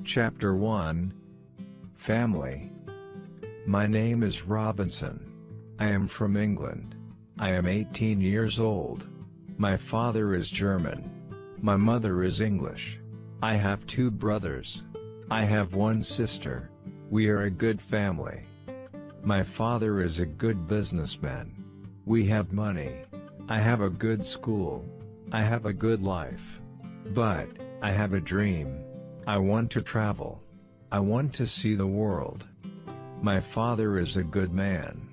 Chapter 1. Family. My name is Robinson. I am from England. I am 18 years old. My father is German. My mother is English. I have 2 brothers. I have 1 sister. We are a good family. My father is a good businessman. We have money. I have a good school. I have a good life. But, I have a dream. I want to travel. I want to see the world. My father is a good man.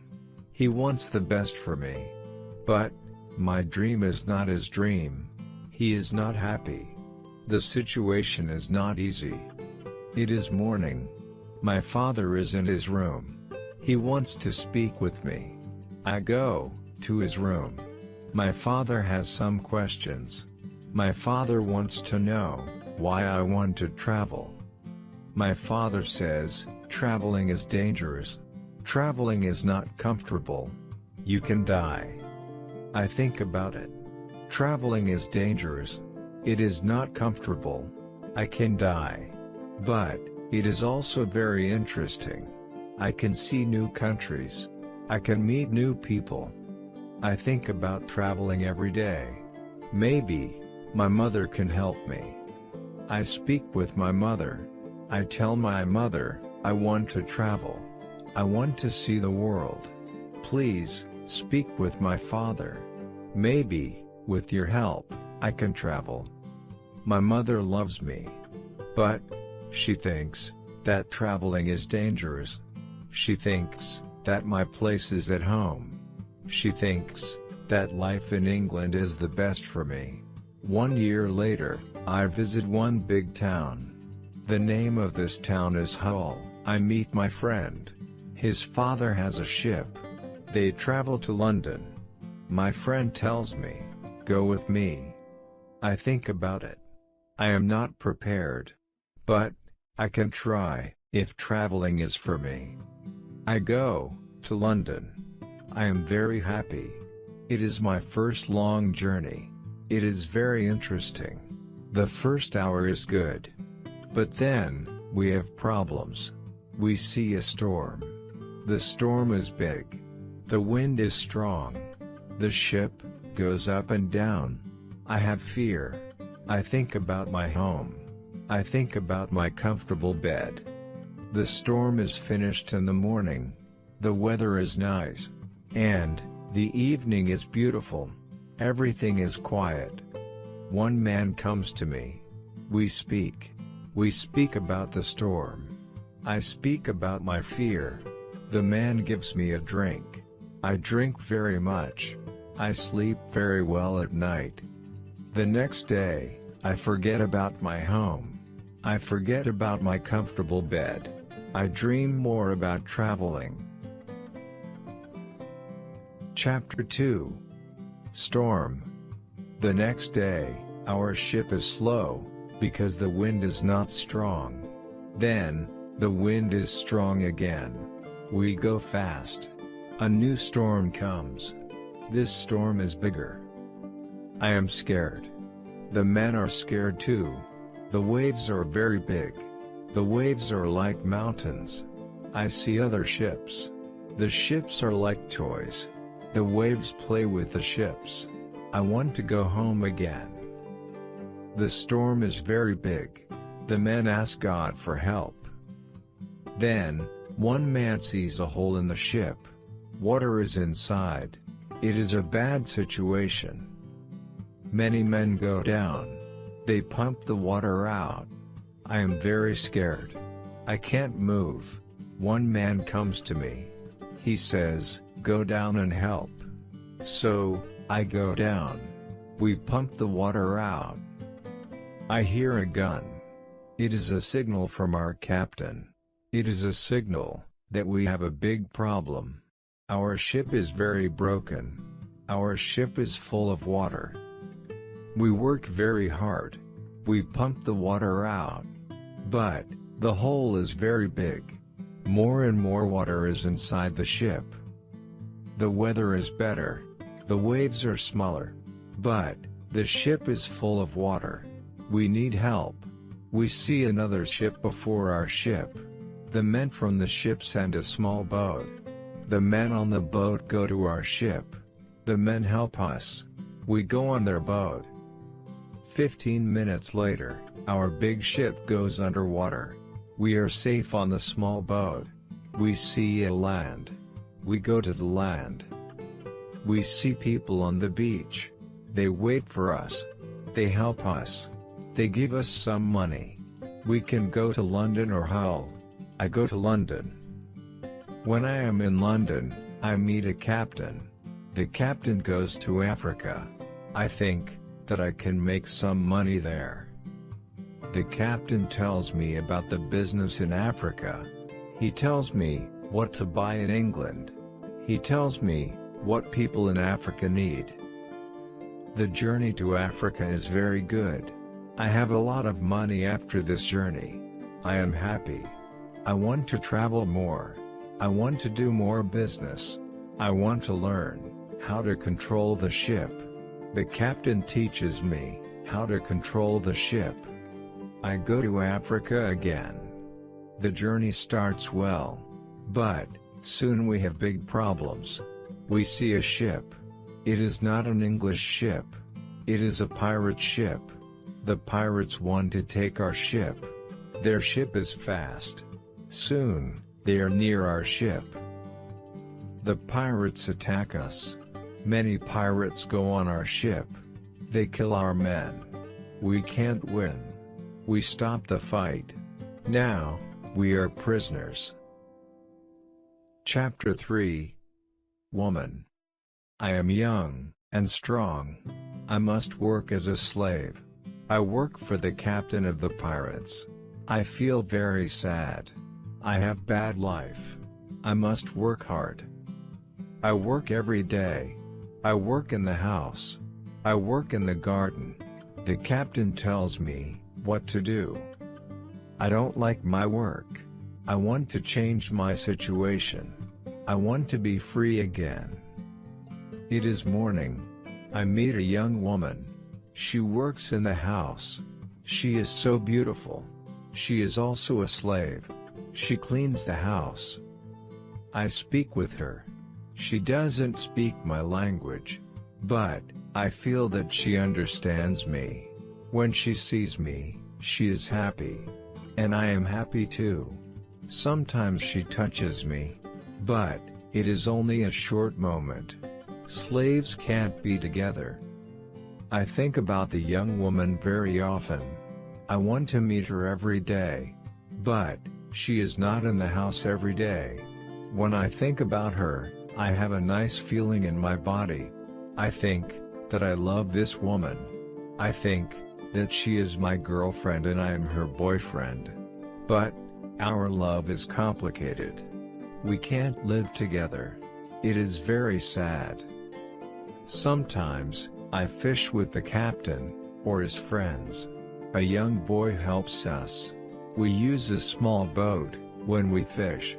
He wants the best for me. But, my dream is not his dream. He is not happy. The situation is not easy. It is morning. My father is in his room. He wants to speak with me. I go to his room. My father has some questions. My father wants to know why I want to travel. My father says, traveling is dangerous. Traveling is not comfortable. You can die. I think about it. Traveling is dangerous. It is not comfortable. I can die. But, it is also very interesting. I can see new countries. I can meet new people. I think about traveling every day. Maybe, my mother can help me. I speak with my mother. I tell my mother, I want to travel. I want to see the world. Please, speak with my father. Maybe, with your help, I can travel. My mother loves me. But, she thinks that traveling is dangerous. She thinks that my place is at home. She thinks that life in England is the best for me. 1 year later, I visit one big town. The name of this town is Hull. I meet my friend. His father has a ship. They travel to London. My friend tells me, go with me. I think about it. I am not prepared. But, I can try, if traveling is for me. I go to London. I am very happy. It is my first long journey. It is very interesting. The first hour is good. But then, we have problems. We see a storm. The storm is big. The wind is strong. The ship goes up and down. I have fear. I think about my home. I think about my comfortable bed. The storm is finished in the morning. The weather is nice. And, the evening is beautiful. Everything is quiet. One man comes to me. We speak. We speak about the storm. I speak about my fear. The man gives me a drink. I drink very much. I sleep very well at night. The next day, I forget about my home. I forget about my comfortable bed. I dream more about traveling. Chapter 2. Storm. The next day, our ship is slow, because the wind is not strong. Then, the wind is strong again. We go fast. A new storm comes. This storm is bigger. I am scared. The men are scared too. The waves are very big. The waves are like mountains. I see other ships. The ships are like toys. The waves play with the ships. I want to go home again. The storm is very big. The men ask God for help. Then, one man sees a hole in the ship. Water is inside. It is a bad situation. Many men go down. They pump the water out. I am very scared. I can't move. One man comes to me. He says, go down and help. So, I go down. We pump the water out. I hear a gun. It is a signal from our captain. It is a signal that we have a big problem. Our ship is very broken. Our ship is full of water. We work very hard. We pump the water out. But, the hole is very big. More and more water is inside the ship. The weather is better. The waves are smaller. But, the ship is full of water. We need help. We see another ship before our ship. The men from the ship send a small boat. The men on the boat go to our ship. The men help us. We go on their boat. 15 minutes later, our big ship goes underwater. We are safe on the small boat. We see a land. We go to the land. We see people on the beach. They wait for us. They help us. They give us some money. We can go to London or Hull. I go to London. When I am in London, I meet a captain. The captain goes to Africa. I think that I can make some money there. The captain tells me about the business in Africa. He tells me what to buy in England. He tells me what people in Africa need. The journey to Africa is very good. I have a lot of money after this journey. I am happy. I want to travel more. I want to do more business. I want to learn how to control the ship. The captain teaches me how to control the ship. I go to Africa again. The journey starts well. But soon we have big problems. We see a ship. It is not an English ship. It is a pirate ship. The pirates want to take our ship. Their ship is fast. Soon, they are near our ship. The pirates attack us. Many pirates go on our ship. They kill our men. We can't win. We stop the fight. Now, we are prisoners. Chapter 3. Woman. I am young and strong. I must work as a slave. I work for the captain of the pirates. I feel very sad. I have bad life. I must work hard. I work every day. I work in the house. I work in the garden. The captain tells me what to do. I don't like my work. I want to change my situation. I want to be free again. It is morning. I meet a young woman. She works in the house. She is so beautiful. She is also a slave. She cleans the house. I speak with her. She doesn't speak my language. But I feel that she understands me. When she sees me, she is happy. And I am happy too. Sometimes she touches me. But it is only a short moment. Slaves can't be together. I think about the young woman very often. I want to meet her every day. But she is not in the house every day. When I think about her, I have a nice feeling in my body. I think that I love this woman. I think that she is my girlfriend and I am her boyfriend. But our love is complicated. We can't live together. It is very sad. Sometimes, I fish with the captain, or his friends. A young boy helps us. We use a small boat when we fish.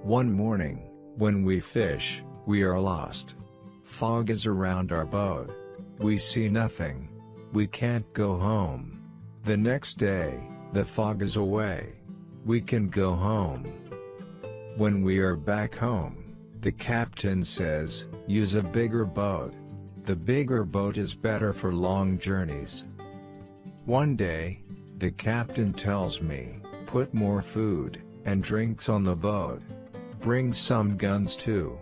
One morning, when we fish, we are lost. Fog is around our boat. We see nothing. We can't go home. The next day, the fog is away. We can go home. When we are back home, the captain says, use a bigger boat. The bigger boat is better for long journeys. One day, the captain tells me, put more food and drinks on the boat. Bring some guns too.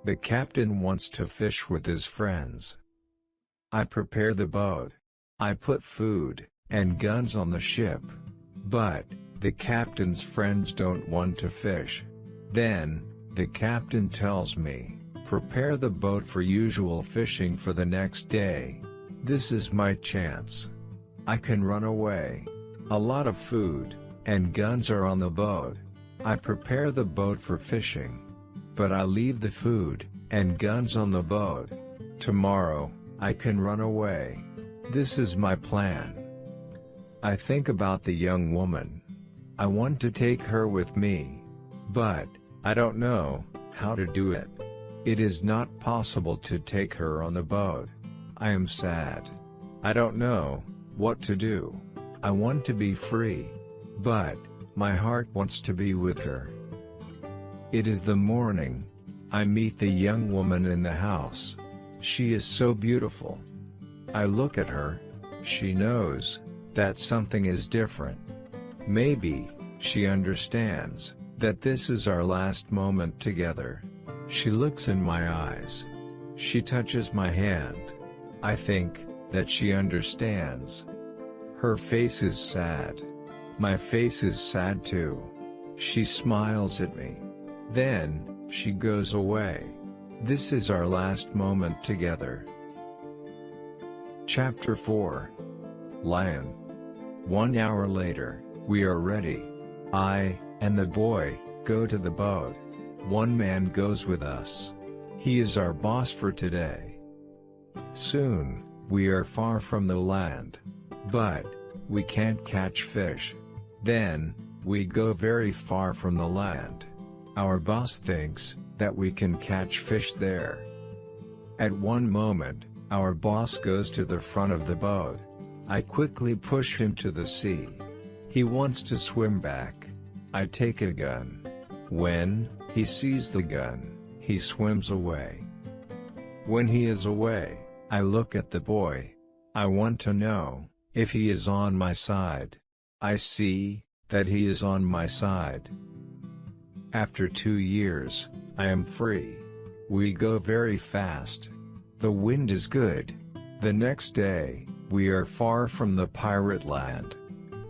The captain wants to fish with his friends. I prepare the boat. I put food and guns on the ship. But the captain's friends don't want to fish. Then, the captain tells me, prepare the boat for usual fishing for the next day. This is my chance. I can run away. A lot of food and guns are on the boat. I prepare the boat for fishing. But I leave the food and guns on the boat. Tomorrow, I can run away. This is my plan. I think about the young woman. I want to take her with me. But I don't know how to do it. It is not possible to take her on the boat. I am sad. I don't know what to do. I want to be free. But my heart wants to be with her. It is the morning. I meet the young woman in the house. She is so beautiful. I look at her. She knows that something is different. Maybe she understands that this is our last moment together. She looks in my eyes. She touches my hand. I think that she understands. Her face is sad. My face is sad too. She smiles at me. Then she goes away. This is our last moment together. Chapter 4. Lion. 1 hour later, we are ready. I and the boy go to the boat. One man goes with us. He is our boss for today. Soon, we are far from the land. But we can't catch fish. Then we go very far from the land. Our boss thinks that we can catch fish there. At one moment, our boss goes to the front of the boat. I quickly push him to the sea. He wants to swim back. I take a gun. When he sees the gun, he swims away. When he is away, I look at the boy. I want to know if he is on my side. I see that he is on my side. After 2 years, I am free. We go very fast. The wind is good. The next day, we are far from the pirate land.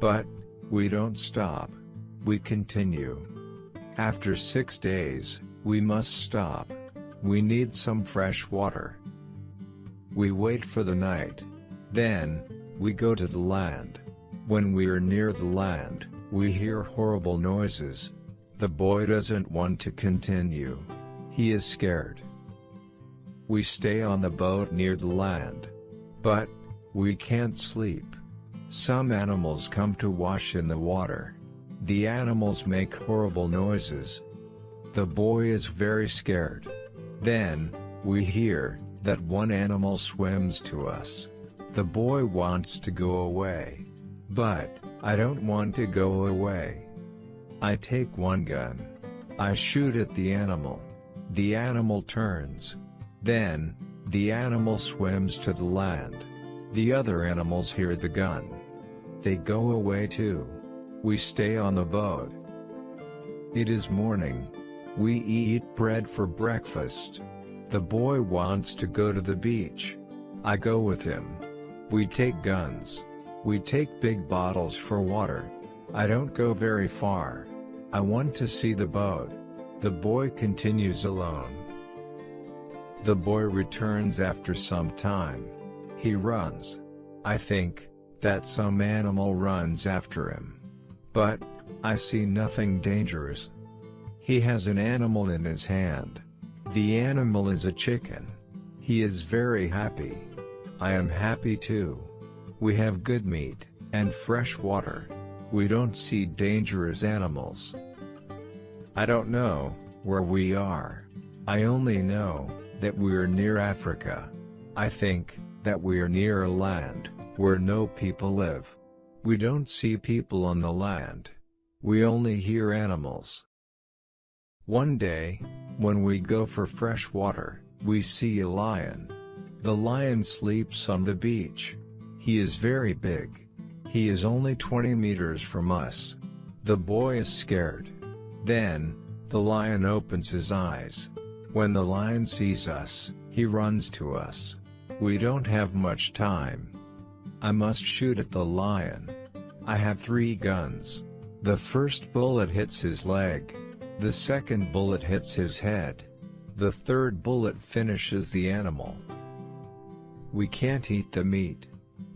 But we don't stop. We continue. After 6 days, we must stop. We need some fresh water. We wait for the night. Then, we go to the land. When we are near the land, we hear horrible noises. The boy doesn't want to continue. He is scared. We stay on the boat near the land. But we can't sleep. Some animals come to wash in the water. The animals make horrible noises. The boy is very scared. Then, we hear that one animal swims to us. The boy wants to go away. But I don't want to go away. I take one gun. I shoot at the animal. The animal turns. Then, the animal swims to the land. The other animals hear the gun. They go away too. We stay on the boat. It is morning. We eat bread for breakfast. The boy wants to go to the beach. I go with him. We take guns. We take big bottles for water. I don't go very far. I want to see the boat. The boy continues alone. The boy returns after some time. He runs. I think that some animal runs after him. But I see nothing dangerous. He has an animal in his hand. The animal is a chicken. He is very happy. I am happy too. We have good meat and fresh water. We don't see dangerous animals. I don't know where we are. I only know that we are near Africa. I think that we are near a land where no people live. We don't see people on the land. We only hear animals. One day, when we go for fresh water, we see a lion. The lion sleeps on the beach. He is very big. He is only 20 meters from us. The boy is scared. Then, the lion opens his eyes. When the lion sees us, he runs to us. We don't have much time. I must shoot at the lion. I have 3 guns. The first bullet hits his leg. The second bullet hits his head. The third bullet finishes the animal. We can't eat the meat.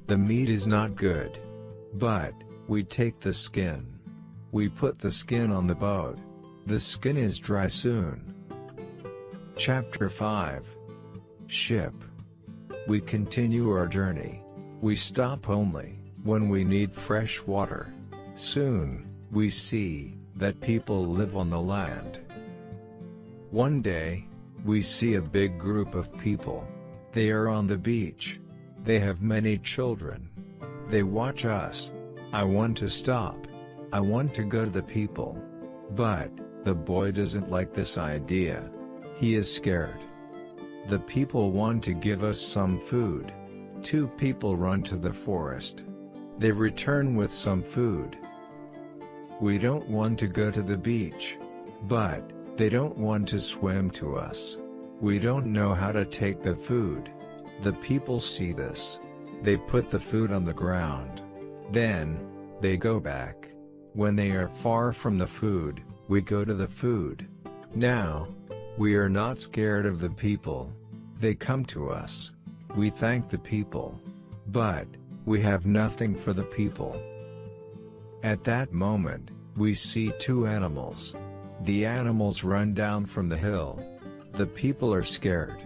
The meat is not good. But we take the skin. We put the skin on the boat. The skin is dry soon. Chapter 5. Ship. We continue our journey. We stop only when we need fresh water. Soon, we see that people live on the land. One day, we see a big group of people. They are on the beach. They have many children. They watch us. I want to stop. I want to go to the people. But the boy doesn't like this idea. He is scared. The people want to give us some food. 2 people run to the forest. They return with some food. We don't want to go to the beach. But they don't want to swim to us. We don't know how to take the food. The people see this. They put the food on the ground. Then, they go back. When they are far from the food, we go to the food. Now, we are not scared of the people. They come to us. We thank the people. But we have nothing for the people. At that moment, we see 2 animals. The animals run down from the hill. The people are scared.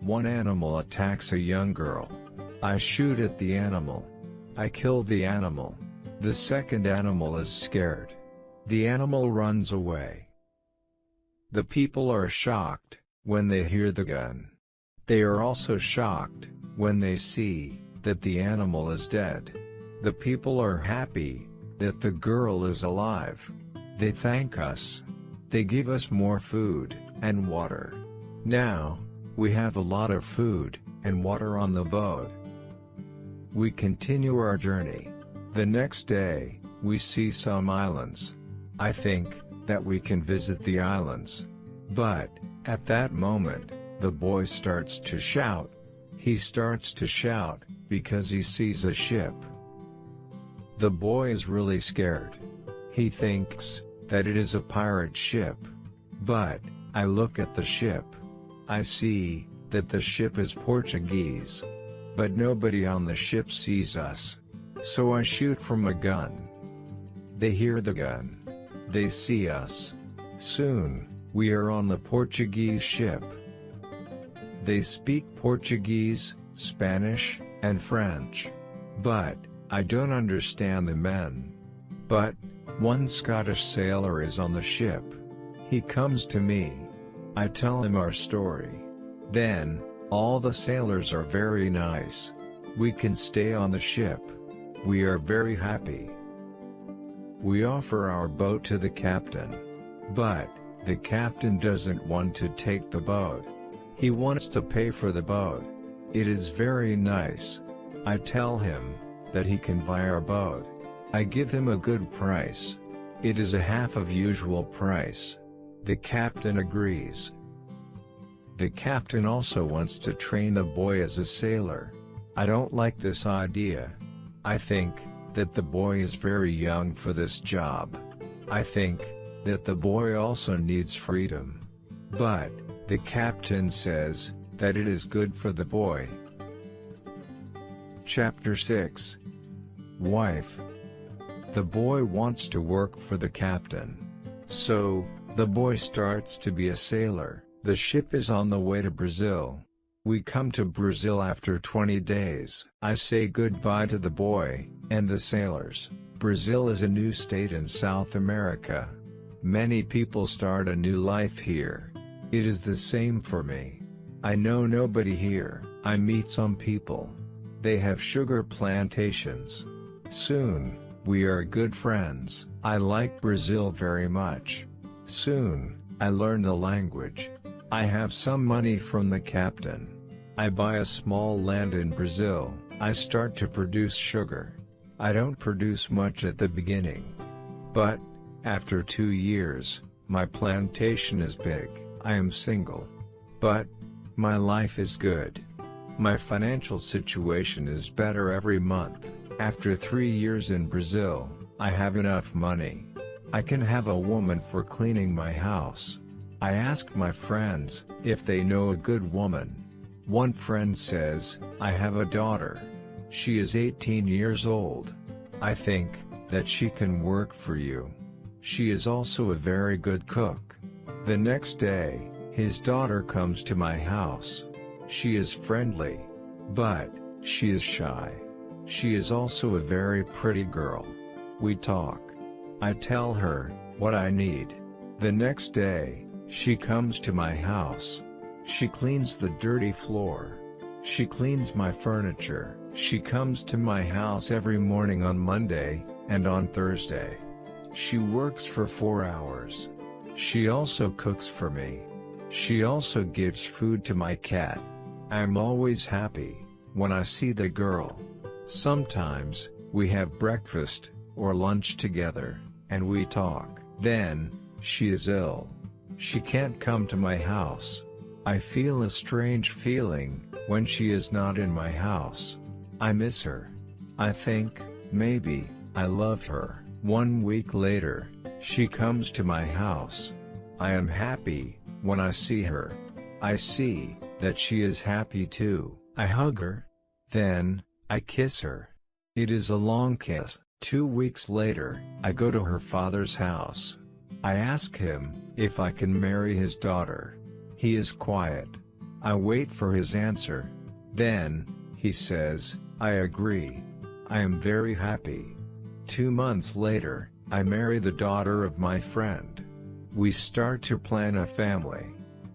One animal attacks a young girl. I shoot at the animal. I kill the animal. The second animal is scared. The animal runs away. The people are shocked when they hear the gun. They are also shocked when they see that the animal is dead. The people are happy that the girl is alive. They thank us. They give us more food and water. Now, we have a lot of food and water on the boat. We continue our journey. The next day, we see some islands. I think that we can visit the islands. But, at that moment, the boy starts to shout. He starts to shout because he sees a ship. The boy is really scared. He thinks that it is a pirate ship. But, I look at the ship. I see that the ship is Portuguese. But nobody on the ship sees us. So I shoot from a gun. They hear the gun. They see us. Soon, we are on the Portuguese ship. They speak Portuguese, Spanish, and French. But, I don't understand the men. But, one Scottish sailor is on the ship. He comes to me. I tell him our story. Then, all the sailors are very nice. We can stay on the ship. We are very happy. We offer our boat to the captain. But, the captain doesn't want to take the boat. He wants to pay for the boat. It is very nice. I tell him that he can buy our boat. I give him a good price. It is a half of usual price. The captain agrees. The captain also wants to train the boy as a sailor. I don't like this idea. I think that the boy is very young for this job. I think that the boy also needs freedom. But, the captain says that it is good for the boy. Chapter 6. Wife. The boy wants to work for the captain. So, the boy starts to be a sailor. The ship is on the way to Brazil. We come to Brazil after 20 days. I say goodbye to the boy and the sailors. Brazil is a new state in South America. Many people start a new life here. It is the same for me. I know nobody here. I meet some people. They have sugar plantations. Soon, we are good friends. I like Brazil very much. Soon, I learn the language. I have some money from the captain. I buy a small land in Brazil. I start to produce sugar. I don't produce much at the beginning. But, after 2 years, my plantation is big. I am single. But, my life is good. My financial situation is better every month. After 3 years in Brazil, I have enough money. I can have a woman for cleaning my house. I ask my friends if they know a good woman. One friend says, I have a daughter. She is 18 years old. I think that she can work for you. She is also a very good cook. The next day, his daughter comes to my house. She is friendly. But, she is shy. She is also a very pretty girl. We talk. I tell her what I need. The next day, she comes to my house. She cleans the dirty floor. She cleans my furniture. She comes to my house every morning on Monday and on Thursday. She works for 4 hours. She also cooks for me. She also gives food to my cat. I'm always happy when I see the girl. Sometimes we have breakfast or lunch together, and we talk. Then she is ill. She can't come to my house. I feel a strange feeling when she is not in my house. I miss her. I think, maybe, I love her. 1 week later, she comes to my house. I am happy when I see her. I see that she is happy too. I hug her. Then, I kiss her. It is a long kiss. 2 weeks later, I go to her father's house. I ask him if I can marry his daughter. He is quiet. I wait for his answer. Then, he says, I agree. I am very happy. 2 months later, I marry the daughter of my friend. We start to plan a family.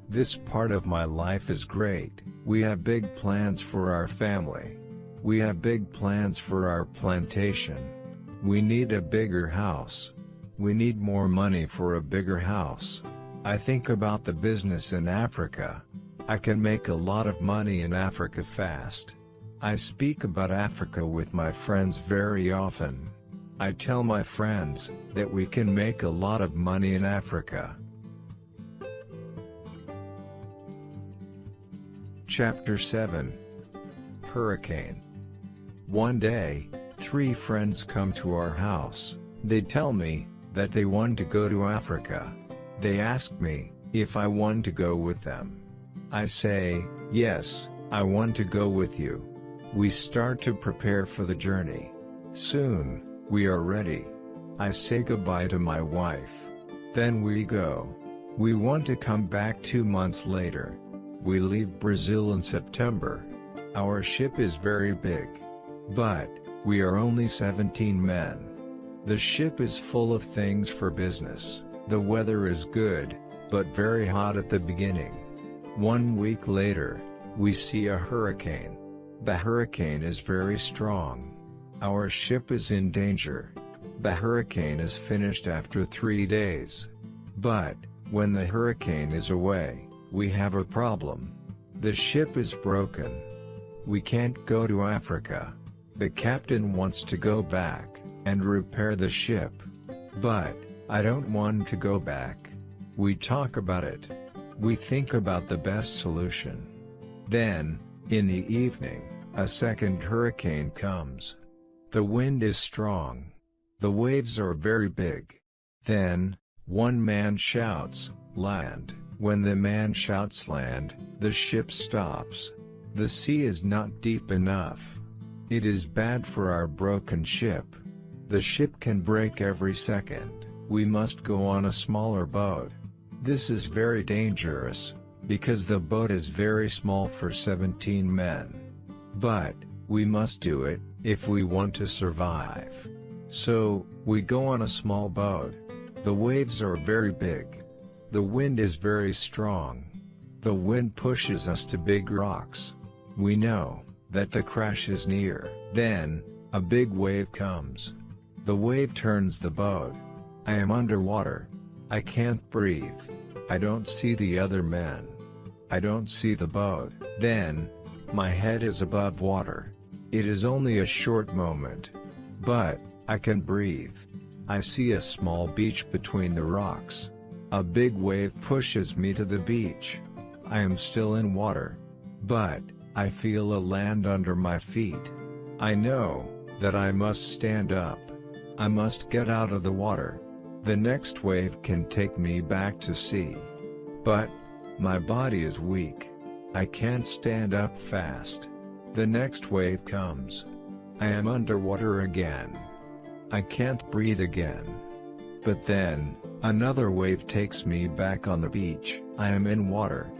This part of my life is great. We have big plans for our family. We have big plans for our plantation. We need a bigger house. We need more money for a bigger house. I think about the business in Africa. I can make a lot of money in Africa fast. I speak about Africa with my friends very often. I tell my friends that we can make a lot of money in Africa. Chapter 7. Hurricane. One day, 3 friends come to our house. They tell me that they want to go to Africa. They ask me if I want to go with them. I say, yes, I want to go with you. We start to prepare for the journey. Soon, we are ready. I say goodbye to my wife. Then we go. We want to come back 2 months later. We leave Brazil in September. Our ship is very big. But, we are only 17 men. The ship is full of things for business. The weather is good, but very hot at the beginning. 1 week later, we see a hurricane. The hurricane is very strong. Our ship is in danger. The hurricane is finished after 3 days. But, when the hurricane is away, we have a problem. The ship is broken. We can't go to Africa. The captain wants to go back and repair the ship. But, I don't want to go back. We talk about it. We think about the best solution. Then, in the evening, a second hurricane comes. The wind is strong. The waves are very big. Then, one man shouts, "Land!" When the man shouts land, the ship stops. The sea is not deep enough. It is bad for our broken ship. The ship can break every second. We must go on a smaller boat. This is very dangerous, because the boat is very small for 17 men. But, we must do it, if we want to survive. So, we go on a small boat. The waves are very big. The wind is very strong. The wind pushes us to big rocks. We know that the crash is near. Then, a big wave comes. The wave turns the boat. I am underwater. I can't breathe. I don't see the other men. I don't see the boat. Then, my head is above water. It is only a short moment. But, I can breathe. I see a small beach between the rocks. A big wave pushes me to the beach. I am still in water. But, I feel a land under my feet. I know that I must stand up. I must get out of the water. The next wave can take me back to sea. But, my body is weak. I can't stand up fast. The next wave comes. I am underwater again. I can't breathe again. But then, another wave takes me back on the beach. I am in water.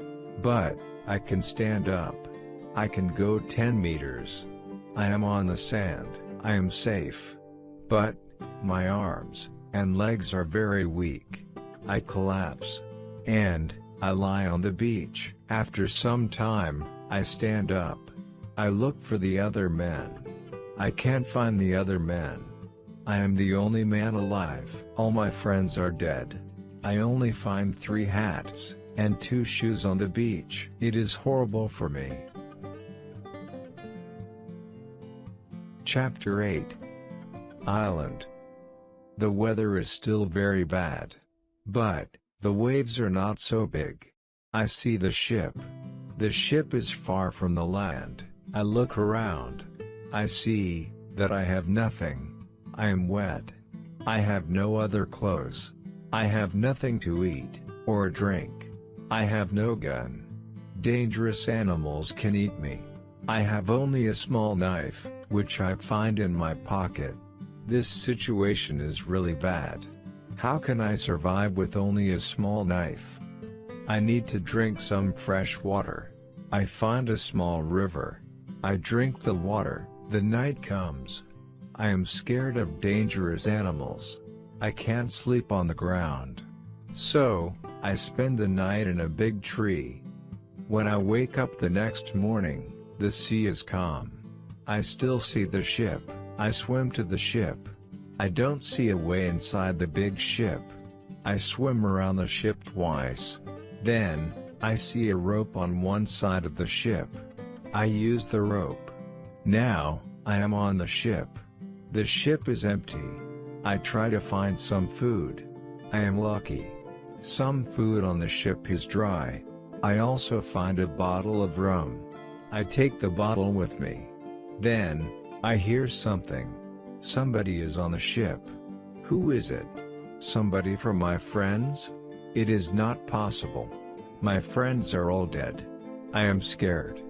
But, I can stand up. I can go 10 meters. I am on the sand. I am safe. But, my arms and legs are very weak. I collapse. And, I lie on the beach. After some time, I stand up. I look for the other men. I can't find the other men. I am the only man alive. All my friends are dead. I only find 3 hats and 2 shoes on the beach. It is horrible for me. Chapter 8. Island. The weather is still very bad. But the waves are not so big. I see the ship. The ship is far from the land. I look around. I see that I have nothing. I am wet. I have no other clothes. I have nothing to eat or drink. I have no gun. Dangerous animals can eat me. I have only a small knife, which I find in my pocket. This situation is really bad. How can I survive with only a small knife? I need to drink some fresh water. I find a small river. I drink the water. The night comes. I am scared of dangerous animals. I can't sleep on the ground. So, I spend the night in a big tree. When I wake up the next morning, the sea is calm. I still see the ship. I swim to the ship. I don't see a way inside the big ship. I swim around the ship twice. Then, I see a rope on one side of the ship. I use the rope. Now, I am on the ship. The ship is empty. I try to find some food. I am lucky. Some food on the ship is dry. I also find a bottle of rum. I take the bottle with me. Then, I hear something. Somebody is on the ship. Who is it? Somebody from my friends? It is not possible. My friends are all dead. I am scared.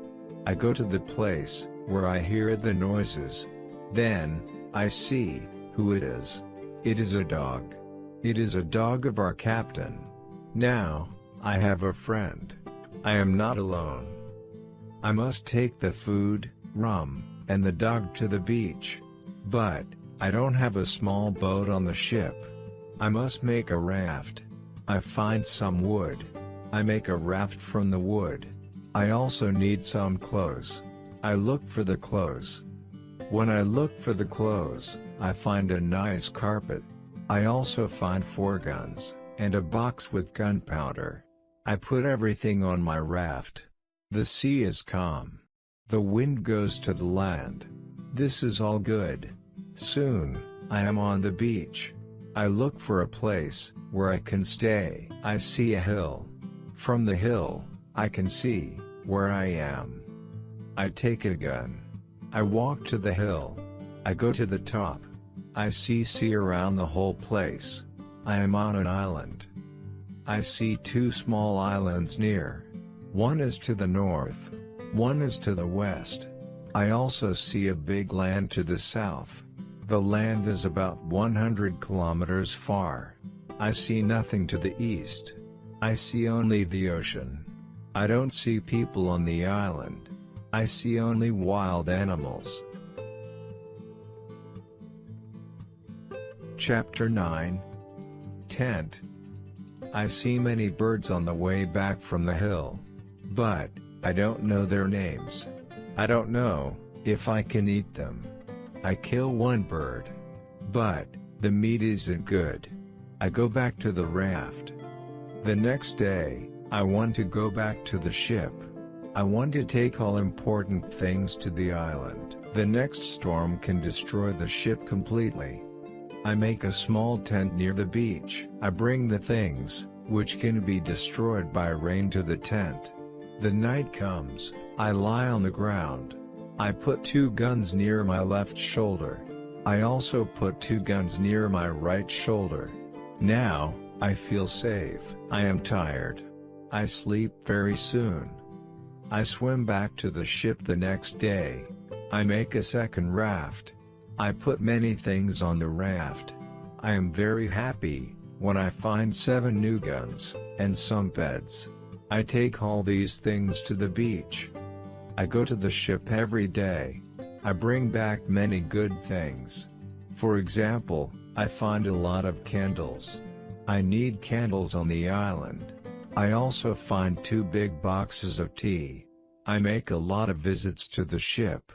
I go to the place where I hear the noises. Then, I see who it is. It is a dog. It is a dog of our captain. Now, I have a friend. I am not alone. I must take the food, rum, and the dog to the beach. But, I don't have a small boat on the ship. I must make a raft. I find some wood. I make a raft from the wood. I also need some clothes. I look for the clothes. When I look for the clothes, I find a nice carpet. I also find 4 guns, and a box with gunpowder. I put everything on my raft. The sea is calm. The wind goes to the land. This is all good. Soon, I am on the beach. I look for a place where I can stay. I see a hill. From the hill, I can see where I am. I take a gun. I walk to the hill. I go to the top. I see sea around the whole place. I am on an island. I see 2 small islands near. One is to the north. One is to the west. I also see a big land to the south. The land is about 100 kilometers far. I see nothing to the east. I see only the ocean. I don't see people on the island. I see only wild animals. Chapter 9. Tent. I see many birds on the way back from the hill. But, I don't know their names. I don't know if I can eat them. I kill one bird. But, the meat isn't good. I go back to the raft. The next day, I want to go back to the ship. I want to take all important things to the island. The next storm can destroy the ship completely. I make a small tent near the beach. I bring the things, which can be destroyed by rain, to the tent. The night comes. I lie on the ground. I put 2 guns near my left shoulder. I also put 2 guns near my right shoulder. Now, I feel safe. I am tired. I sleep very soon. I swim back to the ship the next day. I make a second raft. I put many things on the raft. I am very happy when I find 7 new guns and some beds. I take all these things to the beach. I go to the ship every day. I bring back many good things. For example, I find a lot of candles. I need candles on the island. I also find 2 big boxes of tea. I make a lot of visits to the ship.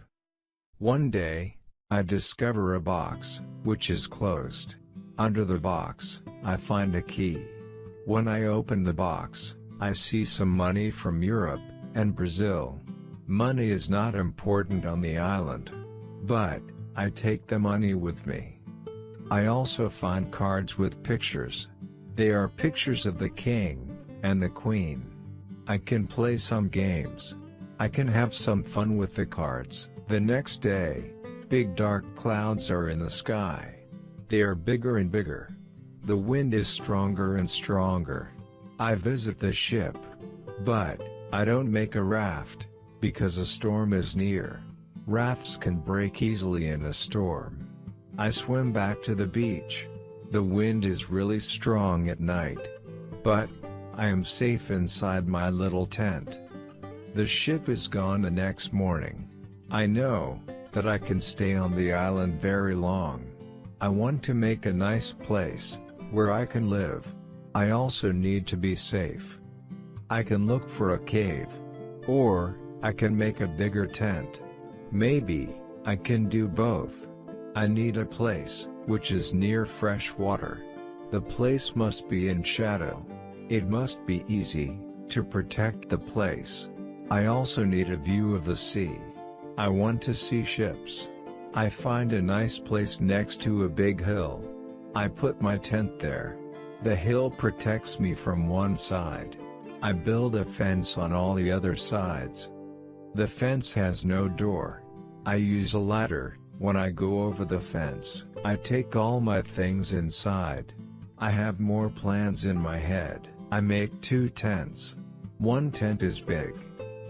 One day, I discover a box, which is closed. Under the box, I find a key. When I open the box, I see some money from Europe and Brazil. Money is not important on the island. But, I take the money with me. I also find cards with pictures. They are pictures of the king and the queen. I can play some games. I can have some fun with the cards. The next day, big dark clouds are in the sky. They are bigger and bigger. The wind is stronger and stronger. I visit the ship. But, I don't make a raft, because a storm is near. Rafts can break easily in a storm. I swim back to the beach. The wind is really strong at night. But, I am safe inside my little tent. The ship is gone the next morning. I know that I can stay on the island very long. I want to make a nice place where I can live. I also need to be safe. I can look for a cave. Or, I can make a bigger tent. Maybe, I can do both. I need a place which is near fresh water. The place must be in shadow. It must be easy to protect the place. I also need a view of the sea. I want to see ships. I find a nice place next to a big hill. I put my tent there. The hill protects me from one side. I build a fence on all the other sides. The fence has no door. I use a ladder. When I go over the fence, I take all my things inside. I have more plans in my head. I make 2 tents. One tent is big.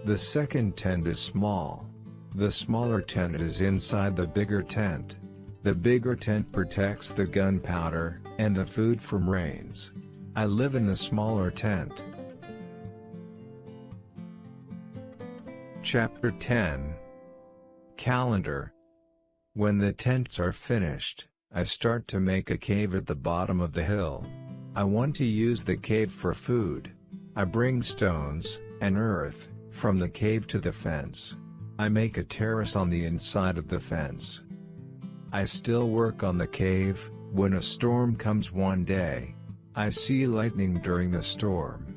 The second tent is small. The smaller tent is inside the bigger tent. The bigger tent protects the gunpowder and the food from rains. I live in the smaller tent. Chapter 10. Calendar. When the tents are finished, I start to make a cave at the bottom of the hill. I want to use the cave for food. I bring stones and earth from the cave to the fence. I make a terrace on the inside of the fence. I still work on the cave, when a storm comes one day. I see lightning during the storm.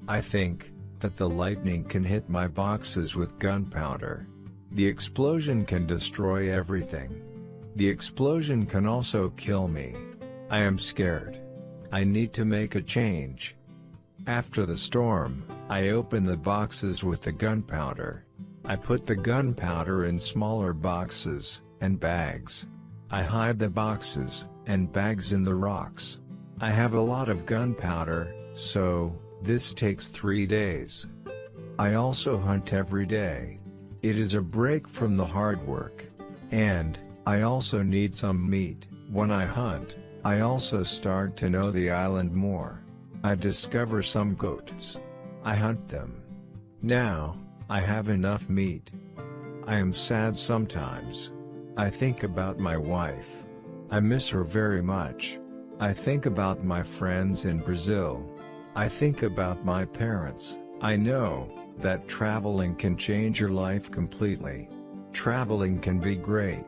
I think that the lightning can hit my boxes with gunpowder. The explosion can destroy everything. The explosion can also kill me. I am scared. I need to make a change. After the storm, I open the boxes with the gunpowder. I put the gunpowder in smaller boxes and bags. I hide the boxes and bags in the rocks. I have a lot of gunpowder, so this takes 3 days. I also hunt every day. It is a break from the hard work. And, I also need some meat. When I hunt, I also start to know the island more. I discover some goats. I hunt them. Now, I have enough meat. I am sad sometimes. I think about my wife. I miss her very much. I think about my friends in Brazil. I think about my parents. I know that traveling can change your life completely. Traveling can be great.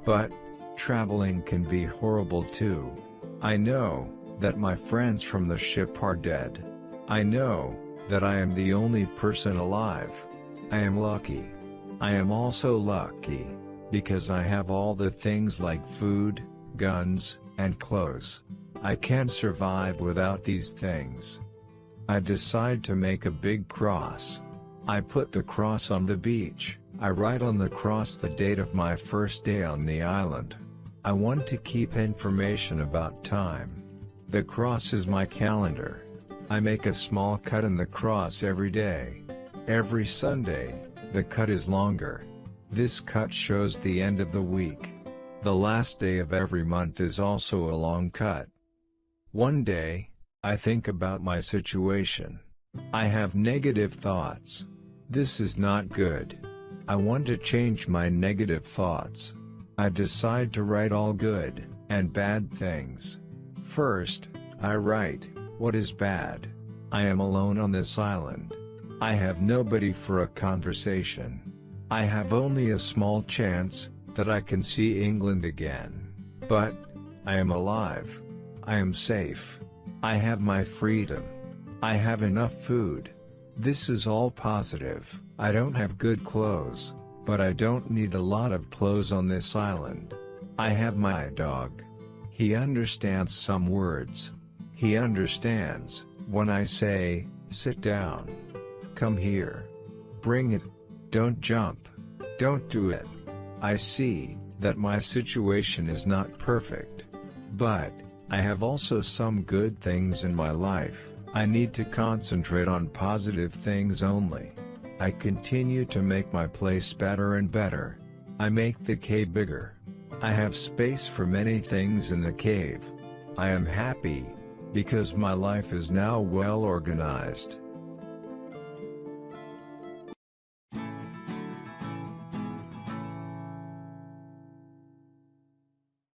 But, traveling can be horrible too. I know that my friends from the ship are dead. I know that I am the only person alive. I am lucky. I am also lucky because I have all the things like food, guns, and clothes. I can't survive without these things. I decide to make a big cross. I put the cross on the beach. I write on the cross the date of my first day on the island. I want to keep information about time. The cross is my calendar. I make a small cut in the cross every day. Every Sunday, the cut is longer. This cut shows the end of the week. The last day of every month is also a long cut. One day, I think about my situation. I have negative thoughts. This is not good. I want to change my negative thoughts. I decide to write all good and bad things. First, I write, what is bad? I am alone on this island. I have nobody for a conversation. I have only a small chance that I can see England again. But I am alive. I am safe. I have my freedom. I have enough food. This is all positive. I don't have good clothes, but I don't need a lot of clothes on this island. I have my dog. He understands some words. He understands when I say, sit down. Come here. Bring it. Don't jump. Don't do it. I see that my situation is not perfect. But I have also some good things in my life. I need to concentrate on positive things only. I continue to make my place better and better. I make the cave bigger. I have space for many things in the cave. I am happy because my life is now well organized.